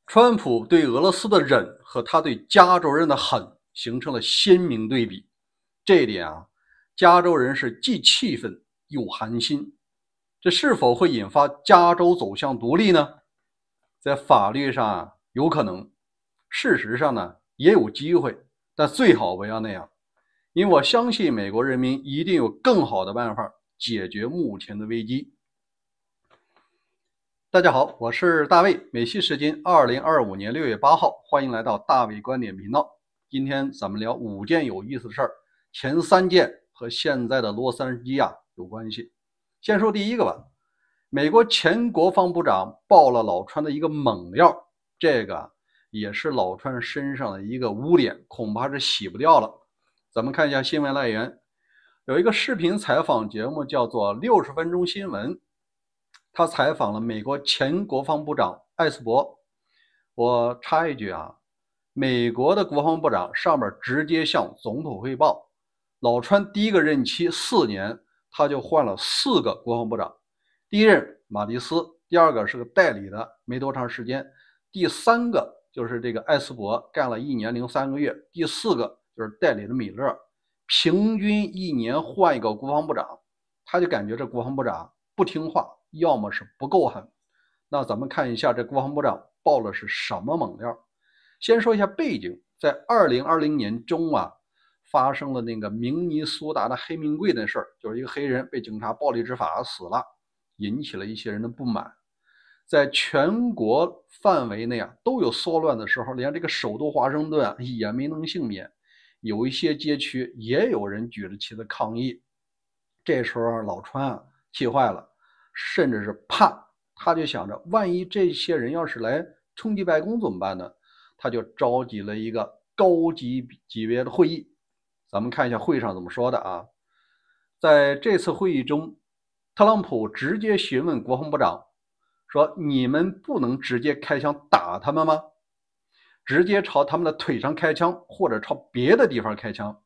川普对俄罗斯的忍和他对加州人的狠形成了鲜明对比。这一点加州人是既气愤又寒心。这是否会引发加州走向独立呢？在法律上有可能，事实上呢也有机会，但最好不要那样，因为我相信美国人民一定有更好的办法解决目前的危机。大家好，我是大卫，美西时间2025年6月8号，欢迎来到大卫观点频道。今天咱们聊5件有意思的事儿，前3件和现在的洛杉矶有关系。先说第一个吧，美国前国防部长爆了老川的一个猛料，这个也是老川身上的一个污点，恐怕是洗不掉了。咱们看一下新闻来源，有一个视频采访节目叫做60分钟新闻，他采访了美国前国防部长艾斯伯。我插一句美国的国防部长上面直接向总统汇报，老川第一个任期4年，他就换了4个国防部长。第一任马蒂斯，第二个是个代理的，没多长时间，第3个就是这个艾斯伯，干了1年零3个月，第4个就是代理的米勒，平均1年换一个国防部长，他就感觉这国防部长不听话，要么是不够狠。那咱们看一下这国防部长爆了是什么猛料。先说一下背景，在2020年中发生了那个明尼苏达的黑名贵的事儿，就是一个黑人被警察暴力执法死了，引起了一些人的不满。在全国范围内都有骚乱的时候，连这个首都华盛顿也没能幸免，有一些街区也有人举着旗子抗议。这时候老川气坏了，甚至是怕，他就想着万一这些人要是来冲击白宫怎么办呢？他就召集了一个高级别的会议。咱们看一下会上怎么说的在这次会议中，特朗普直接询问国防部长说，你们不能直接开枪打他们吗？直接朝他们的腿上开枪，或者朝别的地方开枪。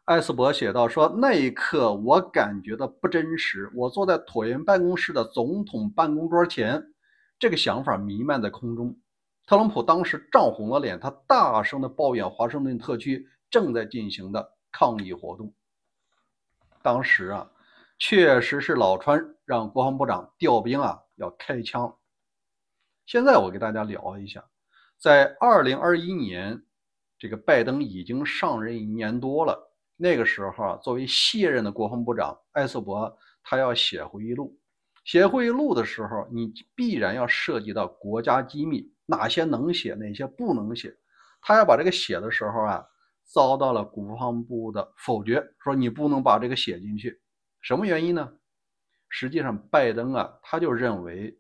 艾斯伯写道说，那一刻我感觉到不真实，我坐在椭圆办公室的总统办公桌前，这个想法弥漫在空中。特朗普当时涨红了脸，他大声地抱怨华盛顿特区正在进行的抗议活动。当时确实是老川让国防部长调兵要开枪。现在我给大家聊一下，在2021年，这个拜登已经上任1年多了。那个时候作为卸任的国防部长艾斯伯，他要写会议录。写会议录的时候，你必然要涉及到国家机密，哪些能写，哪些不能写。他要把这个写的时候遭到了国防部的否决，说你不能把这个写进去。什么原因呢？实际上拜登他就认为，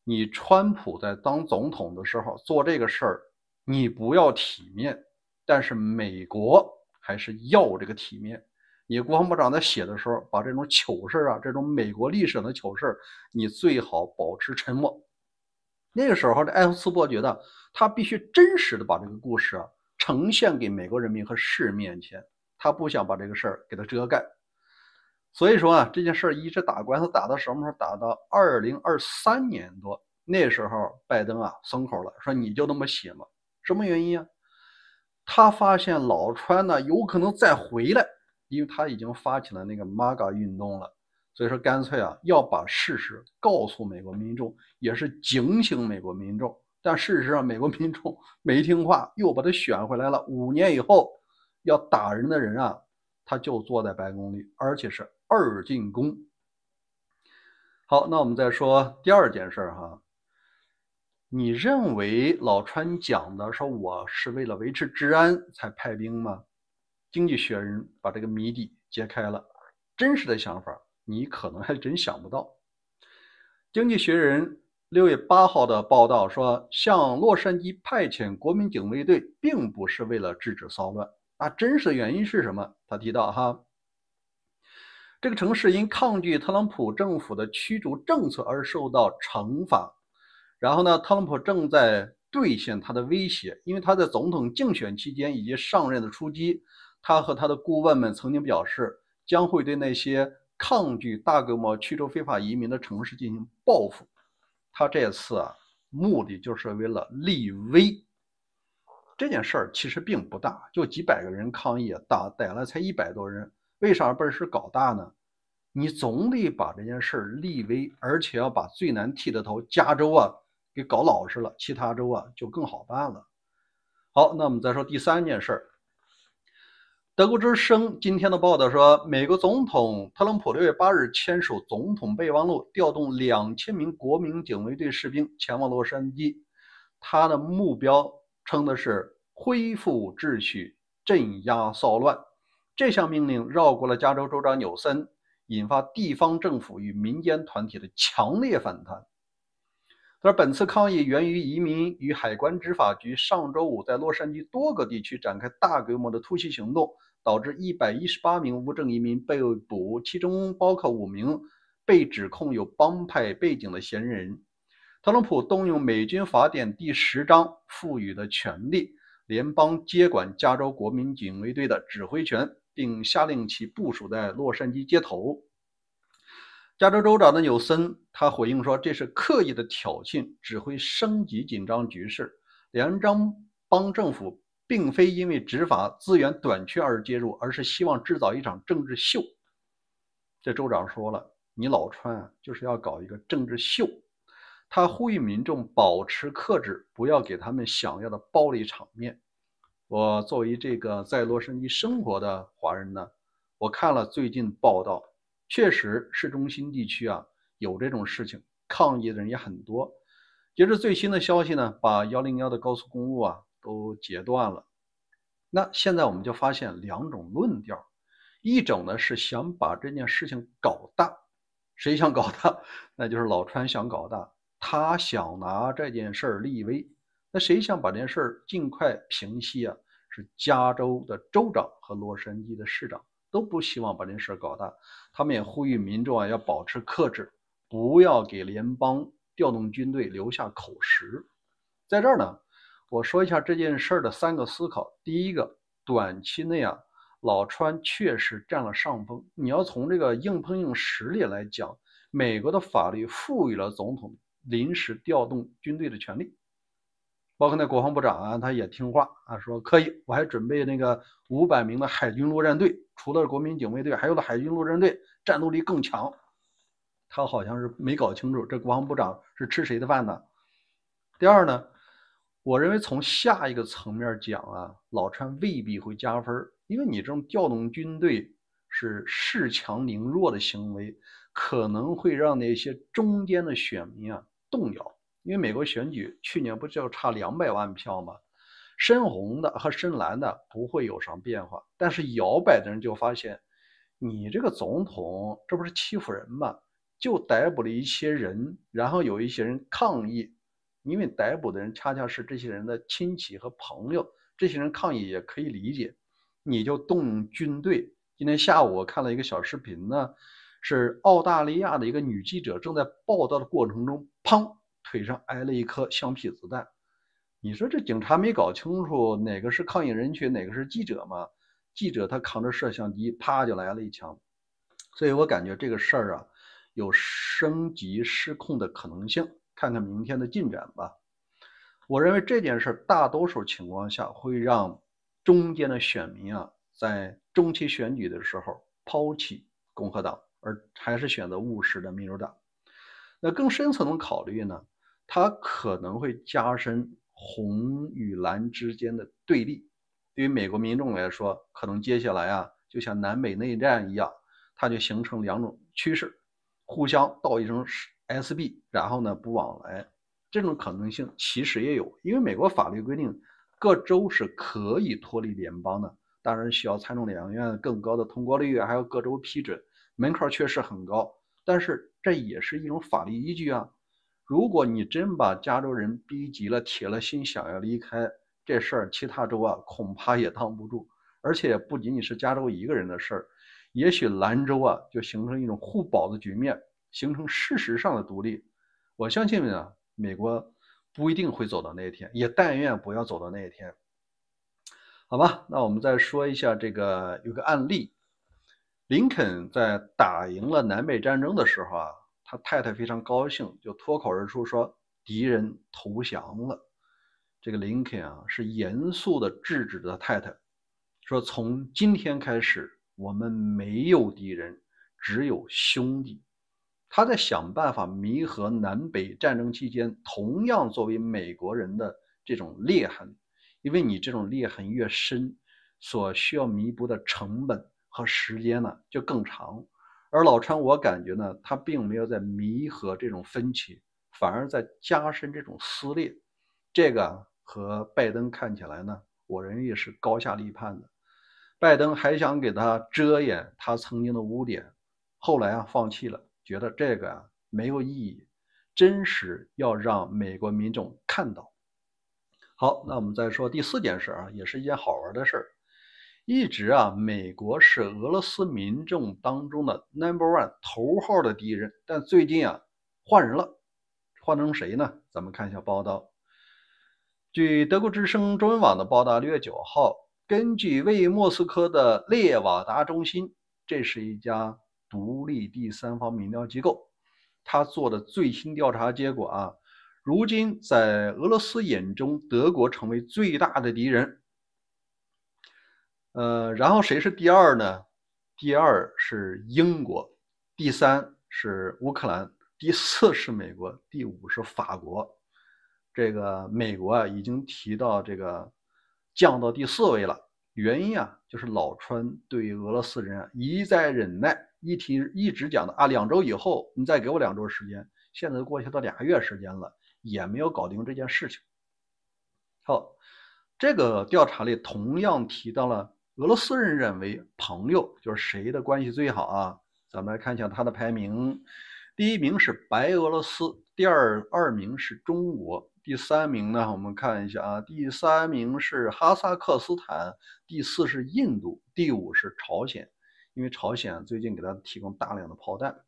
你川普在当总统的时候做这个事儿，你不要体面，但是美国还是要这个体面。你国防部长在写的时候，把这种糗事这种美国历史上的糗事你最好保持沉默。那个时候的艾斯伯觉得他必须真实的把这个故事呈现给美国人民和世面前，他不想把这个事儿给他遮盖。所以说这件事一直打官司，打到什么时候？打到2023年多，那时候拜登松口了，说你就那么写嘛。什么原因他发现老川有可能再回来，因为他已经发起了那个 MAGA 运动了，所以说干脆要把事实告诉美国民众，也是警醒美国民众。但事实上美国民众没听话，又把他选回来了。5年以后要打人的人他就坐在白宫里，而且是2进宫。好，那我们再说第2件事你认为老川讲的说我是为了维持治安才派兵吗？经济学人把这个谜底揭开了，真实的想法你可能还真想不到。经济学人6月8号的报道说，向洛杉矶派遣国民警卫队并不是为了制止骚乱。真实的原因是什么？他提到这个城市因抗拒特朗普政府的驱逐政策而受到惩罚。然后呢，特朗普正在兑现他的威胁，因为他在总统竞选期间以及上任的初期，他和他的顾问们曾经表示，将会对那些抗拒大规模驱逐非法移民的城市进行报复。他这次目的就是为了立威。这件事儿其实并不大，就几百个人抗议，逮了才100多人，为啥把这事搞大呢？你总得把这件事立威，而且要把最难剃的头加州给搞老实了，其他州就更好办了。好，那我们再说第3件事。德国之声今天的报道说，美国总统特朗普6月8日签署总统备忘录，调动2000名国民警卫队士兵前往洛杉矶。他的目标称的是恢复秩序、镇压骚乱。这项命令绕过了加州州长纽森，引发地方政府与民间团体的强烈反弹。而本次抗议源于移民与海关执法局上周五在洛杉矶多个地区展开大规模的突袭行动，导致118名无证移民被捕，其中包括5名被指控有帮派背景的嫌疑人。特朗普动用美军法典第10章赋予的权利，联邦接管加州国民警卫队的指挥权，并下令其部署在洛杉矶街头。加州州长的纽森他回应说，这是刻意的挑衅，只会升级紧张局势。联邦政府并非因为执法资源短缺而介入，而是希望制造一场政治秀。这州长说了，你老川就是要搞一个政治秀。他呼吁民众保持克制，不要给他们想要的暴力场面。我作为这个在洛杉矶生活的华人呢，我看了最近报道，确实市中心地区有这种事情，抗议的人也很多。截至最新的消息呢，把101的高速公路都截断了。那现在我们就发现2种论调，一种呢是想把这件事情搞大，谁想搞大？那就是老川想搞大，他想拿这件事立威。那谁想把这件事尽快平息是加州的州长和洛杉矶的市长都不希望把这件事搞大，他们也呼吁民众要保持克制，不要给联邦调动军队留下口实。在这儿呢，我说一下这件事的3个思考。第一个，短期内老川确实占了上风。你要从这个硬碰硬实力来讲，美国的法律赋予了总统临时调动军队的权利。包括那国防部长他也听话说可以，我还准备那个500名的海军陆战队，除了国民警卫队，还有的海军陆战队战斗力更强。他好像是没搞清楚这国防部长是吃谁的饭呢。第二呢，我认为从下一个层面讲老川未必会加分，因为你这种调动军队是恃强凌弱的行为，可能会让那些中间的选民动摇。因为美国选举去年不就差200万票吗？深红的和深蓝的不会有啥变化，但是摇摆的人就发现，你这个总统这不是欺负人吗？就逮捕了一些人，然后有一些人抗议，因为逮捕的人恰恰是这些人的亲戚和朋友，这些人抗议也可以理解。你就动用军队。今天下午我看了一个小视频呢，是澳大利亚的一个女记者正在报道的过程中，砰，腿上挨了一颗橡皮子弹。你说这警察没搞清楚哪个是抗议人群，哪个是记者吗？记者他扛着摄像机，啪就来了一枪。所以我感觉这个事儿有升级失控的可能性，看看明天的进展吧。我认为这件事大多数情况下会让中间的选民在中期选举的时候抛弃共和党，而还是选择务实的民主党。那更深层的考虑呢，它可能会加深红与蓝之间的对立。对于美国民众来说，可能接下来就像南北内战一样，它就形成2种趋势，互相道一声 SB， 然后呢不往来。这种可能性其实也有，因为美国法律规定各州是可以脱离联邦的，当然需要参众两院更高的通过率，还有各州批准，门槛确实很高，但是这也是一种法律依据如果你真把加州人逼急了，铁了心想要离开，这事儿其他州恐怕也挡不住。而且不仅仅是加州一个人的事儿，也许兰州就形成一种互保的局面，形成事实上的独立。我相信美国不一定会走到那一天，也但愿不要走到那一天。好吧，那我们再说一下这个有个案例，林肯在打赢了南北战争的时候他太太非常高兴，就脱口而出说，敌人投降了。这个林肯啊是严肃地制止他太太，说从今天开始我们没有敌人，只有兄弟。他在想办法弥合南北战争期间同样作为美国人的这种裂痕，因为你这种裂痕越深，所需要弥补的成本和时间呢就更长。而老川我感觉呢，他并没有在弥合这种分歧，反而在加深这种撕裂。这个和拜登看起来呢，我认为是高下立判的。拜登还想给他遮掩他曾经的污点，后来放弃了，觉得这个没有意义，真实要让美国民众看到。好，那我们再说第4件事也是一件好玩的事儿。一直美国是俄罗斯民众当中的 No.1 头号的敌人，但最近换人了，换成谁呢？咱们看一下报道。据德国之声中文网的报道，6月9号，根据位于莫斯科的列瓦达中心，这是一家独立第三方民调机构，他做的最新调查结果如今在俄罗斯眼中，德国成为最大的敌人。然后谁是第2呢？第2是英国，第3是乌克兰，第4是美国，第5是法国。这个美国已经提到这个降到第4位了，原因就是老川对俄罗斯人一再忍耐，一直讲的2周以后你再给我2周时间，现在过去到2个月时间了，也没有搞定这件事情。好，这个调查里同样提到了俄罗斯人认为朋友就是谁的关系最好咱们来看一下他的排名，第1名是白俄罗斯，第二名是中国，第3名呢，我们看一下第3名是哈萨克斯坦，第4是印度，第5是朝鲜，因为朝鲜最近给他提供大量的炮弹。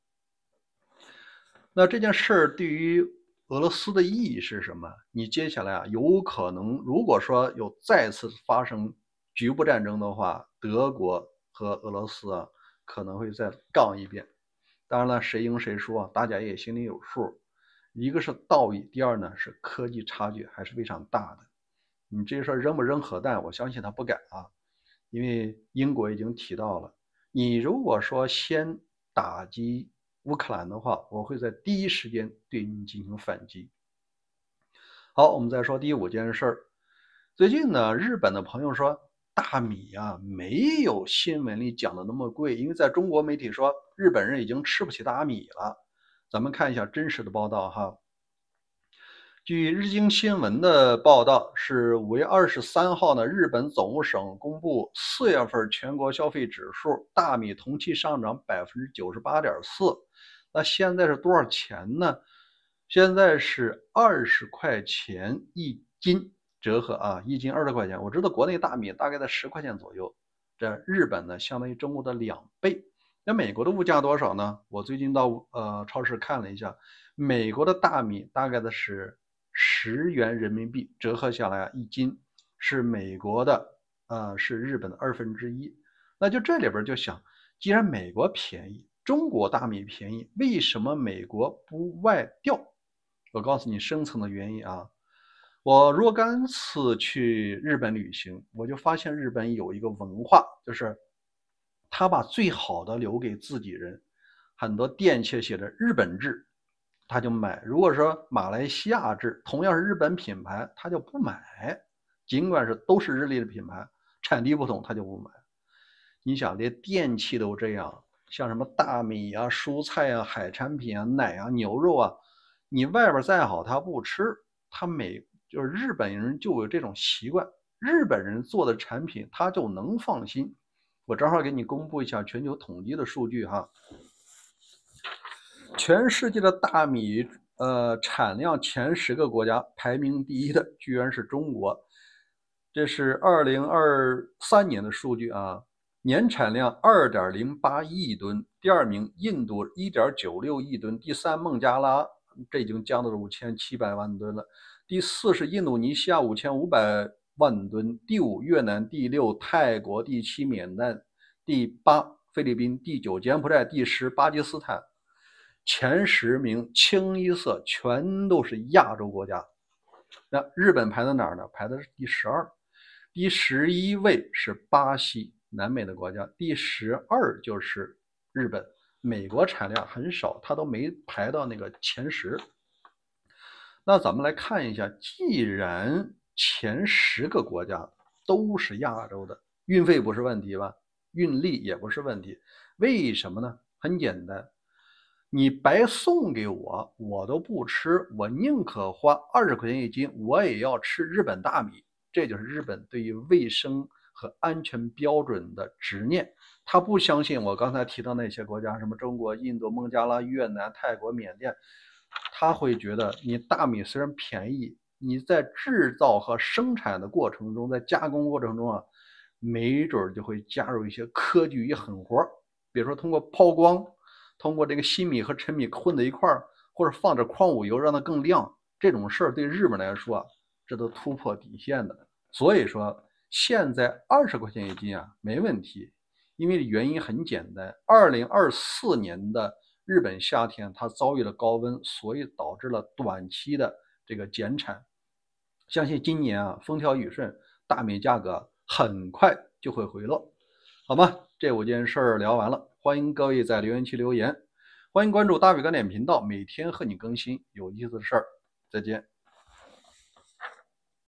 那这件事对于俄罗斯的意义是什么？你接下来有可能，如果说有再次发生局部战争的话，德国和俄罗斯可能会再杠一遍。当然了，谁赢谁输大家也心里有数。一个是道义，第2呢是科技差距还是非常大的。你至于说扔不扔核弹，我相信他不敢因为英国已经提到了，你如果说先打击乌克兰的话，我会在第一时间对你进行反击。好，我们再说第5件事。最近呢，日本的朋友说大米没有新闻里讲的那么贵，因为在中国媒体说日本人已经吃不起大米了。咱们看一下真实的报道据日经新闻的报道，是5月23号呢，日本总务省公布4月份全国消费指数，大米同期上涨 98.4%。那现在是多少钱呢？现在是20块钱一斤，折合1斤20块钱。我知道国内大米大概在10块钱左右，这日本呢相当于中国的2倍。那美国的物价多少呢？我最近到超市看了一下，美国的大米大概的是10元人民币，折合下来一斤是美国的是日本的1/2。那就这里边就想，既然美国便宜，中国大米便宜，为什么美国不外调？我告诉你深层的原因我若干次去日本旅行，我就发现日本有一个文化，就是他把最好的留给自己人，很多店切写的日本制他就买，如果说马来西亚制同样是日本品牌他就不买，尽管都是日立的品牌，产地不同他就不买。你想连电器都这样，像什么大米蔬菜海产品奶牛肉你外边再好他不吃，就是日本人就有这种习惯，日本人做的产品他就能放心。我正好给你公布一下全球统计的数据全世界的大米产量前10个国家，排名第1的居然是中国。这是2023年的数据年产量 2.08 亿吨，第2名印度 1.96 亿吨，第3孟加拉，这已经降到了5700万吨了，第4是印度尼西亚5500万吨，第5越南，第6泰国，第7缅甸，第8菲律宾，第9柬埔寨，第10巴基斯坦。前10名清一色全都是亚洲国家。那日本排在哪儿呢？排的是第12，第11位是巴西，南美的国家，第12就是日本。美国产量很少，它都没排到那个前10。那咱们来看一下，既然前10个国家都是亚洲的，运费不是问题吧？运力也不是问题，为什么呢？很简单，你白送给我，我都不吃，我宁可花20块钱一斤，我也要吃日本大米。这就是日本对于卫生和安全标准的执念。他不相信我刚才提到那些国家，什么中国、印度、孟加拉、越南、泰国、缅甸，他会觉得你大米虽然便宜，你在制造和生产的过程中，在加工过程中啊，没准就会加入一些科技与狠活，比如说通过抛光，通过这个新米和陈米混在一块儿，或者放点矿物油让它更亮，这种事儿对日本来说啊，这都突破底线的。所以说现在20块钱一斤啊，没问题，因为原因很简单，2024年的日本夏天它遭遇了高温，所以导致了短期的这个减产。相信今年啊风调雨顺，大米价格很快就会回落，好吗？这5件事儿聊完了，欢迎各位在留言区留言，欢迎关注大伟观点频道，每天和你更新有意思的事儿。再见。